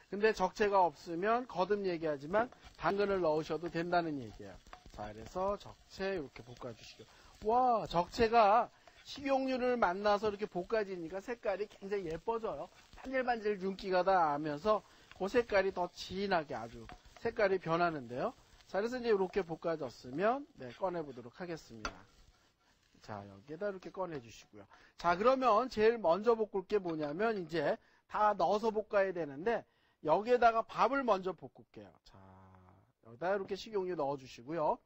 근데 적채가 없으면 거듭 얘기하지만 당근을 넣으셔도 된다는 얘기예요. 자, 그래서 적채 이렇게 볶아주시고. 와, 적채가 식용유를 만나서 이렇게 볶아지니까 색깔이 굉장히 예뻐져요. 반질반질 윤기가 다 나면서 그 색깔이 더 진하게 아주 색깔이 변하는데요. 자, 그래서 이제 이렇게 볶아졌으면 네, 꺼내보도록 하겠습니다. 자, 여기에다 이렇게 꺼내주시고요. 자, 그러면 제일 먼저 볶을 게 뭐냐면 이제 다 넣어서 볶아야 되는데 여기에다가 밥을 먼저 볶을게요. 자, 여기다 이렇게 식용유 넣어주시고요.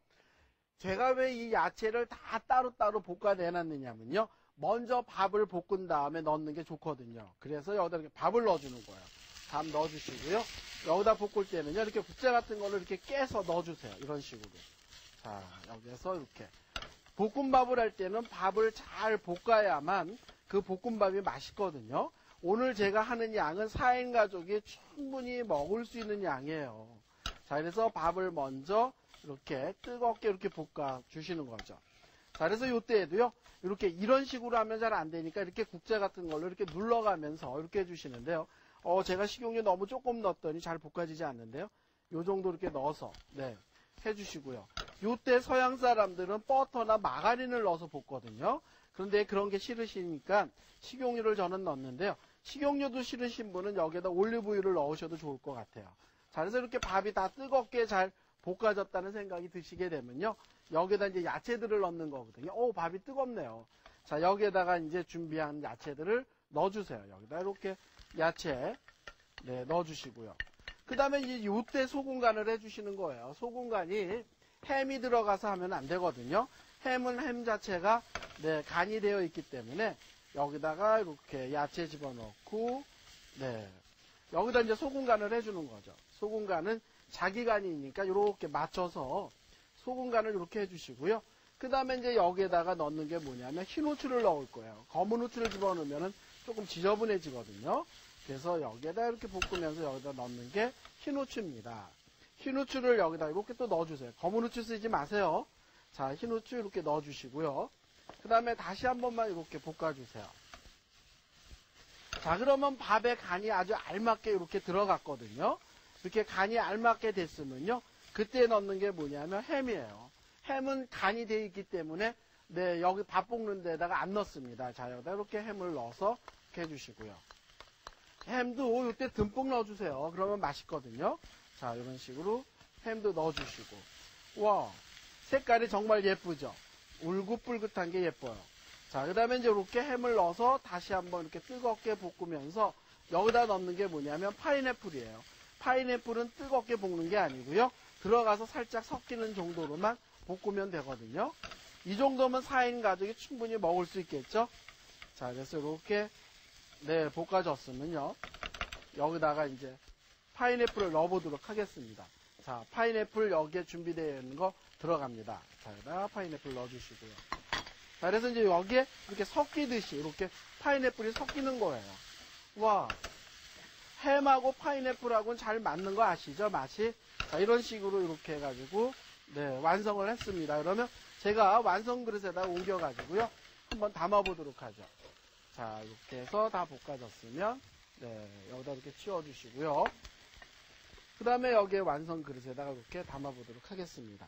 제가 왜 이 야채를 다 따로따로 볶아내놨느냐면요. 먼저 밥을 볶은 다음에 넣는 게 좋거든요. 그래서 여기다 이렇게 밥을 넣어주는 거예요. 밥 넣어주시고요. 여기다 볶을 때는요. 이렇게 국자 같은 거를 이렇게 깨서 넣어주세요. 이런 식으로. 자, 여기에서 이렇게. 볶음밥을 할 때는 밥을 잘 볶아야만 그 볶음밥이 맛있거든요. 오늘 제가 하는 양은 4인 가족이 충분히 먹을 수 있는 양이에요. 자, 그래서 밥을 먼저 이렇게 뜨겁게 이렇게 볶아 주시는 거죠. 자, 그래서 이때에도요, 이렇게 이런 식으로 하면 잘 안 되니까 이렇게 국자 같은 걸로 이렇게 눌러가면서 이렇게 해주시는데요. 제가 식용유 너무 조금 넣었더니 잘 볶아지지 않는데요. 요 정도 이렇게 넣어서, 네, 해주시고요. 요때 서양 사람들은 버터나 마가린을 넣어서 볶거든요. 그런데 그런 게 싫으시니까 식용유를 저는 넣는데요. 식용유도 싫으신 분은 여기에다 올리브유를 넣으셔도 좋을 것 같아요. 자, 그래서 이렇게 밥이 다 뜨겁게 잘 볶아졌다는 생각이 드시게 되면요. 여기에다 이제 야채들을 넣는 거거든요. 밥이 뜨겁네요. 자, 여기에다가 이제 준비한 야채들을 넣어주세요. 여기다 이렇게 야채, 네, 넣어주시고요. 그 다음에 이제 요때 소금 간을 해주시는 거예요. 소금 간이 햄이 들어가서 하면 안 되거든요. 햄은 햄 자체가, 네, 간이 되어 있기 때문에 여기다가 이렇게 야채 집어넣고, 네, 여기다 이제 소금 간을 해주는 거죠. 소금 간은 자기 간이니까 이렇게 맞춰서 소금 간을 이렇게 해주시고요. 그 다음에 이제 여기에다가 넣는 게 뭐냐면 흰 후추를 넣을 거예요. 검은 후추를 집어넣으면 조금 지저분해지거든요. 그래서 여기에다 이렇게 볶으면서 여기다 넣는 게 흰 후추입니다. 흰 후추를 여기다 이렇게 또 넣어주세요. 검은 후추 쓰지 마세요. 자, 흰 후추 이렇게 넣어주시고요. 그 다음에 다시 한 번만 이렇게 볶아주세요. 자, 그러면 밥에 간이 아주 알맞게 이렇게 들어갔거든요. 이렇게 간이 알맞게 됐으면요. 그때 넣는 게 뭐냐면 햄이에요. 햄은 간이 되어 있기 때문에 네, 여기 밥 볶는 데다가 안 넣습니다. 자, 여기다 이렇게 햄을 넣어서 이렇게 해주시고요. 햄도 이때 듬뿍 넣어주세요. 그러면 맛있거든요. 자, 이런 식으로 햄도 넣어주시고. 와, 색깔이 정말 예쁘죠? 울긋불긋한 게 예뻐요. 자, 그 다음에 이제 이렇게 햄을 넣어서 다시 한번 이렇게 뜨겁게 볶으면서 여기다 넣는 게 뭐냐면 파인애플이에요. 파인애플은 뜨겁게 볶는 게 아니고요. 들어가서 살짝 섞이는 정도로만 볶으면 되거든요. 이 정도면 4인 가족이 충분히 먹을 수 있겠죠? 자, 그래서 이렇게 네, 볶아졌으면요. 여기다가 이제 파인애플을 넣어보도록 하겠습니다. 자, 파인애플 여기에 준비되어 있는 거 들어갑니다. 자, 여기다 파인애플 넣어주시고요. 자, 그래서 이제 여기에 이렇게 섞이듯이 이렇게 파인애플이 섞이는 거예요. 와, 햄하고 파인애플하고는 잘 맞는 거 아시죠? 맛이? 자, 이런 식으로 이렇게 해가지고 네, 완성을 했습니다. 그러면 제가 완성 그릇에다 옮겨가지고요. 한번 담아보도록 하죠. 자, 이렇게 해서 다 볶아졌으면 네, 여기다 이렇게 치워주시고요. 그 다음에 여기에 완성 그릇에다가 이렇게 담아보도록 하겠습니다.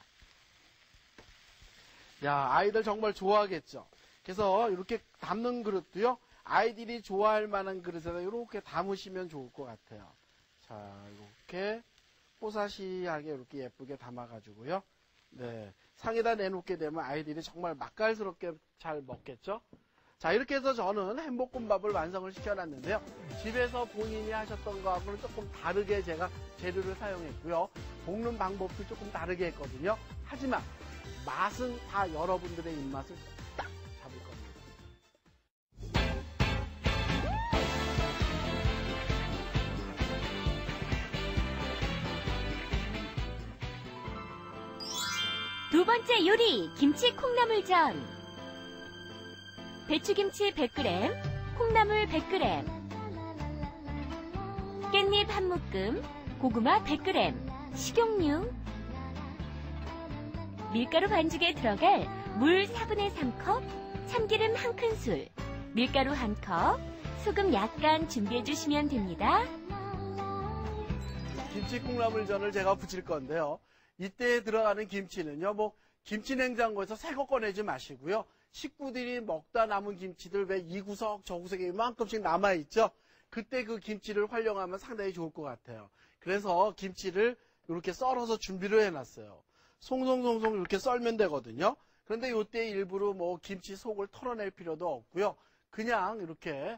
야, 아이들 정말 좋아하겠죠? 그래서 이렇게 담는 그릇도요, 아이들이 좋아할 만한 그릇에다 이렇게 담으시면 좋을 것 같아요. 자, 이렇게 뽀사시하게 이렇게 예쁘게 담아가지고요. 네, 상에다 내놓게 되면 아이들이 정말 맛깔스럽게 잘 먹겠죠? 자, 이렇게 해서 저는 햄볶음밥을 완성을 시켜놨는데요. 집에서 본인이 하셨던 거하고는 조금 다르게 제가 재료를 사용했고요. 볶는 방법도 조금 다르게 했거든요. 하지만 맛은 다 여러분들의 입맛을 딱 잡을 겁니다. 두 번째 요리, 김치 콩나물전. 배추김치 100g, 콩나물 100g, 깻잎 한 묶음, 고구마 100g, 식용유, 밀가루 반죽에 들어갈 물 4분의 3컵, 참기름 1큰술, 밀가루 1컵, 소금 약간 준비해 주시면 됩니다. 김치 콩나물전을 제가 부칠 건데요. 이때 들어가는 김치는요, 김치 냉장고에서 새 거 꺼내지 마시고요. 식구들이 먹다 남은 김치들 왜 이 구석 저 구석에 이만큼씩 남아있죠? 그때 그 김치를 활용하면 상당히 좋을 것 같아요. 그래서 김치를 이렇게 썰어서 준비를 해놨어요. 송송송송 이렇게 썰면 되거든요. 그런데 이때 일부러 김치 속을 털어낼 필요도 없고요. 그냥 이렇게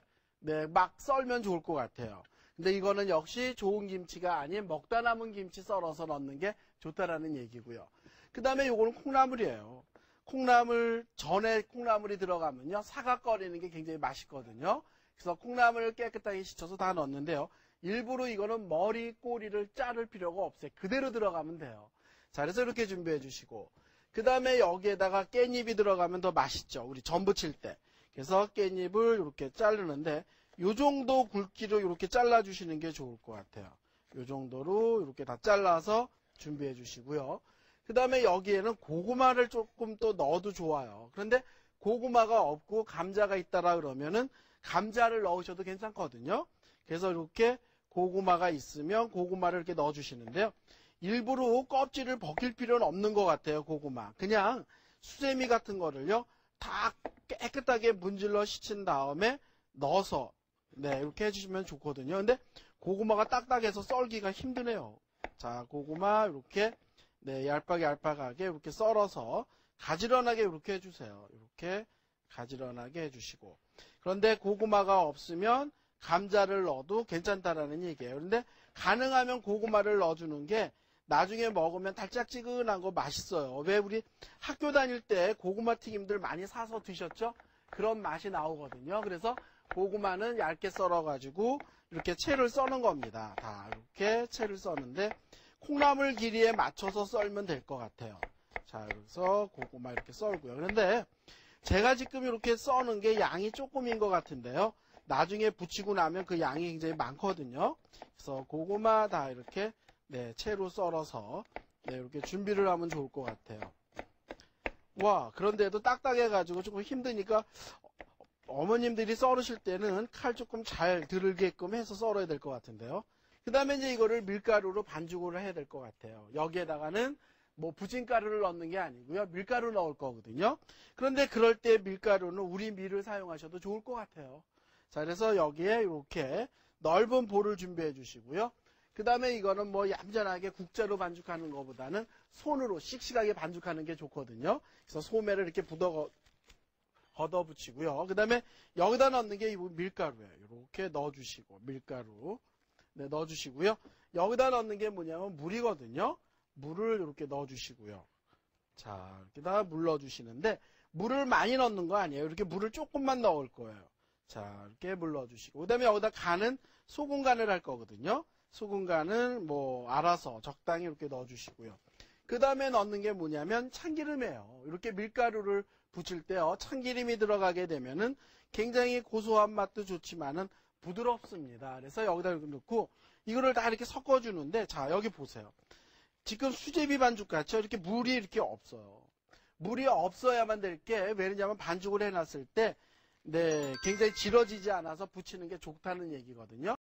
막 썰면 좋을 것 같아요. 근데 이거는 역시 좋은 김치가 아닌 먹다 남은 김치 썰어서 넣는 게 좋다라는 얘기고요. 그 다음에 요거는 콩나물이에요. 콩나물, 전에 콩나물이 들어가면요, 사각거리는 게 굉장히 맛있거든요. 그래서 콩나물을 깨끗하게 씻어서 다 넣었는데요. 일부러 이거는 머리, 꼬리를 자를 필요가 없어요. 그대로 들어가면 돼요. 자, 그래서 이렇게 준비해 주시고. 그 다음에 여기에다가 깻잎이 들어가면 더 맛있죠. 우리 전 부칠 때. 그래서 깻잎을 이렇게 자르는데, 요 정도 굵기로 이렇게 잘라주시는 게 좋을 것 같아요. 요 정도로 이렇게 다 잘라서 준비해 주시고요. 그 다음에 여기에는 고구마를 조금 또 넣어도 좋아요. 그런데 고구마가 없고 감자가 있다라 그러면은 감자를 넣으셔도 괜찮거든요. 그래서 이렇게 고구마가 있으면 고구마를 이렇게 넣어 주시는데요. 일부러 껍질을 벗길 필요는 없는 것 같아요. 고구마. 그냥 수세미 같은 거를요, 다 깨끗하게 문질러 씻은 다음에 넣어서 이렇게 해주시면 좋거든요. 근데 고구마가 딱딱해서 썰기가 힘드네요. 자, 고구마 이렇게 얄팍하게 이렇게 썰어서 가지런하게 이렇게 해주세요. 이렇게 가지런하게 해주시고. 그런데 고구마가 없으면 감자를 넣어도 괜찮다라는 얘기예요. 그런데 가능하면 고구마를 넣어주는 게 나중에 먹으면 달짝지근한 거 맛있어요. 왜 우리 학교 다닐 때 고구마 튀김들 많이 사서 드셨죠? 그런 맛이 나오거든요. 그래서 고구마는 얇게 썰어가지고 이렇게 채를 써는 겁니다. 다 이렇게 채를 써는데 콩나물 길이에 맞춰서 썰면 될 것 같아요. 자, 그래서 고구마 이렇게 썰고요. 그런데 제가 지금 이렇게 써는 게 양이 조금인 것 같은데요. 나중에 부치고 나면 그 양이 굉장히 많거든요. 그래서 고구마 다 이렇게 채로 썰어서 이렇게 준비를 하면 좋을 것 같아요. 와, 그런데도 딱딱해가지고 조금 힘드니까 어머님들이 썰으실 때는 칼 조금 잘 들게끔 해서 썰어야 될 것 같은데요. 그 다음에 이제 이거를 밀가루로 반죽을 해야 될 것 같아요. 여기에다가는 부침가루를 넣는 게 아니고요. 밀가루 넣을 거거든요. 그런데 그럴 때 밀가루는 우리 밀을 사용하셔도 좋을 것 같아요. 자, 그래서 여기에 이렇게 넓은 볼을 준비해 주시고요. 그 다음에 이거는 얌전하게 국자로 반죽하는 것보다는 손으로 씩씩하게 반죽하는 게 좋거든요. 그래서 소매를 이렇게 걷어 붙이고요. 그 다음에 여기다 넣는 게 밀가루예요. 이렇게 넣어주시고, 밀가루. 넣어주시고요. 여기다 넣는 게 뭐냐면 물이거든요. 물을 이렇게 넣어주시고요. 자, 이렇게다 물 넣어주시는데, 물을 많이 넣는 거 아니에요. 이렇게 물을 조금만 넣을 거예요. 자, 이렇게 물 넣어주시고. 그 다음에 여기다 간은 소금 간을 할 거거든요. 소금 간은 알아서 적당히 이렇게 넣어주시고요. 그 다음에 넣는 게 뭐냐면 참기름이에요. 이렇게 밀가루를 부칠 때요, 참기름이 들어가게 되면은 굉장히 고소한 맛도 좋지만은 부드럽습니다. 그래서 여기다 이렇게 넣고 이거를 다 이렇게 섞어주는데, 자, 여기 보세요. 지금 수제비 반죽 같죠? 이렇게 물이 이렇게 없어요. 물이 없어야만 될 게 왜냐면 반죽을 해놨을 때 굉장히 질어지지 않아서 부치는 게 좋다는 얘기거든요.